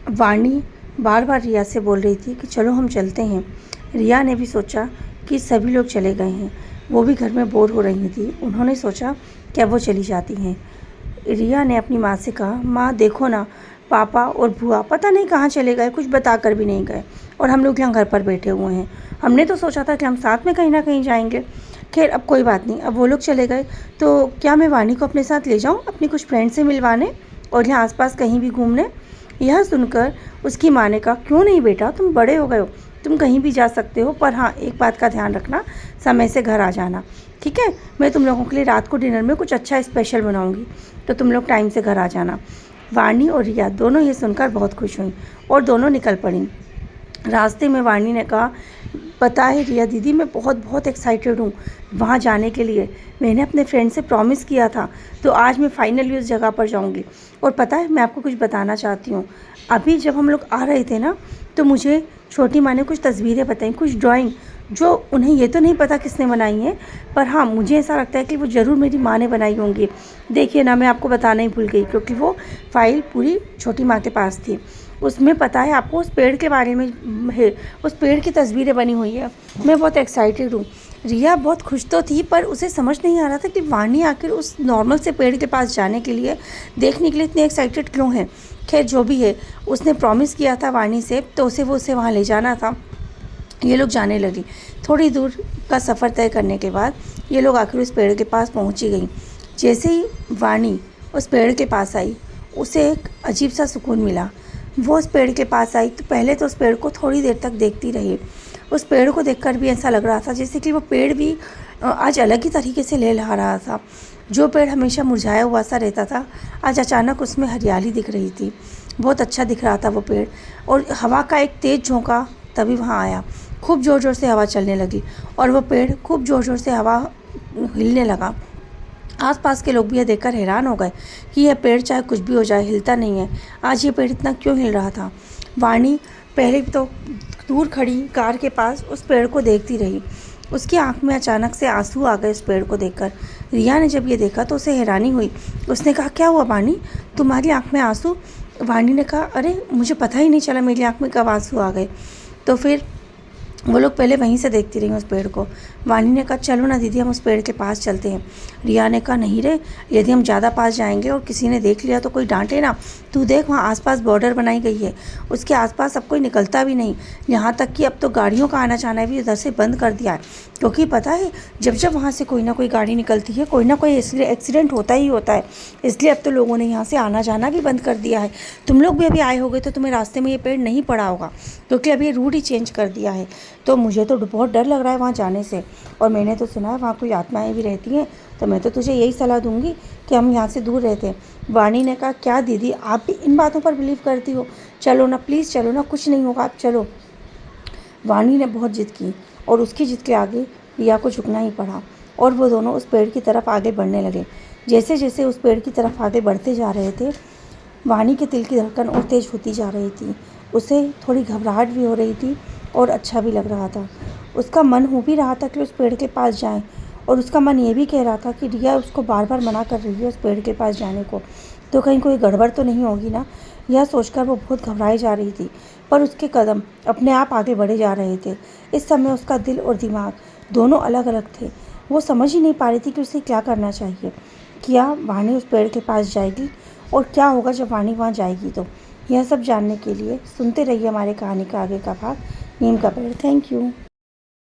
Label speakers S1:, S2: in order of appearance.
S1: वाणी बार बार रिया से बोल रही थी कि चलो हम चलते हैं। रिया ने भी सोचा कि सभी लोग चले गए हैं, वो भी घर में बोर हो रही थी। उन्होंने सोचा कि अब वो चली जाती हैं। रिया ने अपनी माँ से कहा, माँ देखो ना, पापा और बुआ पता नहीं कहाँ चले गए, कुछ बता कर भी नहीं गए और हम लोग यहाँ घर पर बैठे हुए हैं। हमने तो सोचा था कि हम साथ में कहीं ना कहीं जाएंगे। खैर अब कोई बात नहीं, अब वो लोग चले गए तो क्या मैं वाणी को अपने साथ ले जाऊँ अपनी कुछ फ्रेंड से मिलवाने और यहाँ आसपास कहीं भी घूमने। यह सुनकर उसकी माँ ने कहा, क्यों नहीं बेटा, तुम बड़े हो गए हो, तुम कहीं भी जा सकते हो, पर हाँ एक बात का ध्यान रखना, समय से घर आ जाना, ठीक है। मैं तुम लोगों के लिए रात को डिनर में कुछ अच्छा स्पेशल बनाऊंगी, तो तुम लोग टाइम से घर आ जाना। वाणी और रिया दोनों ये सुनकर बहुत खुश हुई और दोनों निकल पड़ी। रास्ते में वाणी ने कहा, पता है रिया दीदी, मैं बहुत बहुत एक्साइटेड हूँ वहाँ जाने के लिए। मैंने अपने फ्रेंड से प्रॉमिस किया था, तो आज मैं फाइनली उस जगह पर जाऊँगी। और पता है मैं आपको कुछ बताना चाहती हूँ, अभी जब हम लोग आ रहे थे ना, तो मुझे छोटी माँ ने कुछ तस्वीरें बताई, कुछ ड्राइंग, जो उन्हें ये तो नहीं पता किसने बनाई है, पर हाँ मुझे ऐसा लगता है कि वो ज़रूर मेरी माँ ने बनाई होंगी। देखिए ना, मैं आपको बताना ही भूल गई, क्योंकि वो फाइल पूरी छोटी माँ के पास थी। उसमें पता है आपको उस पेड़ के बारे में है, उस पेड़ की तस्वीरें बनी हुई है। मैं बहुत एक्साइटेड हूँ। रिया बहुत खुश तो थी, पर उसे समझ नहीं आ रहा था कि वाणी आखिर उस नॉर्मल से पेड़ के पास जाने के लिए, देखने के लिए इतनी एक्साइटेड क्यों है। खैर जो भी है, उसने प्रॉमिस किया था वाणी से, तो उसे वहाँ ले जाना था। ये लोग जाने लगी। थोड़ी दूर का सफ़र तय करने के बाद ये लोग आखिर उस पेड़ के पास पहुँची गई। जैसे ही वाणी उस पेड़ के पास आई, उसे एक अजीब सा सुकून मिला। वो उस पेड़ के पास आई तो पहले तो उस पेड़ को थोड़ी देर तक देखती रही। उस पेड़ को देखकर भी ऐसा लग रहा था जैसे कि वो पेड़ भी आज अलग ही तरीके से लहलहा रहा था। जो पेड़ हमेशा मुरझाया हुआ सा रहता था, आज अचानक उसमें हरियाली दिख रही थी। बहुत अच्छा दिख रहा था वो पेड़। और हवा का एक तेज़ झोंका तभी वहाँ आया। खूब ज़ोर ज़ोर से हवा चलने लगी और वो पेड़ खूब ज़ोर ज़ोर से हवा हिलने लगा। आसपास के लोग भी यह देखकर हैरान हो गए कि यह पेड़ चाहे कुछ भी हो जाए हिलता नहीं है। आज ये पेड़ इतना क्यों हिल रहा था। वाणी पहले तो दूर खड़ी कार के पास उस पेड़ को देखती रही। उसकी आंख में अचानक से आंसू आ गए उस पेड़ को देखकर। रिया ने जब ये देखा तो उसे हैरानी हुई। उसने कहा, क्या हुआ वाणी, तुम्हारी आंख में आंसू। वाणी ने कहा, अरे मुझे पता ही नहीं चला मेरी आंख में कब आंसू आ गए। तो फिर वो लोग पहले वहीं से देखती रही उस पेड़ को। वाणी ने कहा, चलो ना दीदी हम उस पेड़ के पास चलते हैं। रिया ने कहा, नहीं रे, यदि हम ज़्यादा पास जाएंगे और किसी ने देख लिया तो कोई डांटे ना। तू देख वहाँ आसपास बॉर्डर बनाई गई है, उसके आसपास अब कोई निकलता भी नहीं। यहाँ तक कि अब तो गाड़ियों का आना जाना भी उधर से बंद कर दिया है, क्योंकि पता है जब जब वहाँ से कोई ना कोई गाड़ी निकलती है, कोई ना कोई एक्सीडेंट होता ही होता है। इसलिए अब तो लोगों ने यहाँ से आना जाना भी बंद कर दिया है। तुम लोग भी अभी आए होगे तो तुम्हें रास्ते में ये पेड़ नहीं पड़ा होगा, क्योंकि अभी ये रूट ही चेंज कर दिया है। तो मुझे तो बहुत डर लग रहा है वहाँ जाने से, और मैंने तो सुना है वहाँ कोई आत्माएं भी रहती हैं, तो मैं तो तुझे यही सलाह दूंगी कि हम यहाँ से दूर रहते हैं। वाणी ने कहा, क्या दीदी आप भी इन बातों पर बिलीव करती हो, चलो ना प्लीज़, चलो ना, कुछ नहीं होगा, आप चलो। वाणी ने बहुत जिद की और उसकी जिद के आगे रिया को झुकना ही पड़ा और वो दोनों उस पेड़ की तरफ आगे बढ़ने लगे। जैसे जैसे उस पेड़ की तरफ आगे बढ़ते जा रहे थे, वाणी के दिल की धड़कन और तेज़ होती जा रही थी। उसे थोड़ी घबराहट भी हो रही थी और अच्छा भी लग रहा था। उसका मन हो भी रहा था कि उस पेड़ के पास जाएं, और उसका मन ये भी कह रहा था कि रिया उसको बार बार मना कर रही है उस पेड़ के पास जाने को, तो कहीं कोई गड़बड़ तो नहीं होगी ना। यह सोचकर वो बहुत घबराई जा रही थी, पर उसके कदम अपने आप आगे बढ़े जा रहे थे। इस समय उसका दिल और दिमाग दोनों अलग अलग थे। वो समझ ही नहीं पा रही थी कि उसे क्या करना चाहिए। क्या वाणी उस पेड़ के पास जाएगी, और क्या होगा जब वाणी वहाँ जाएगी तो। यह सब जानने के लिए सुनते रहिए हमारे कहानी का आगे का भाग, नीम का पेड़। Thank you.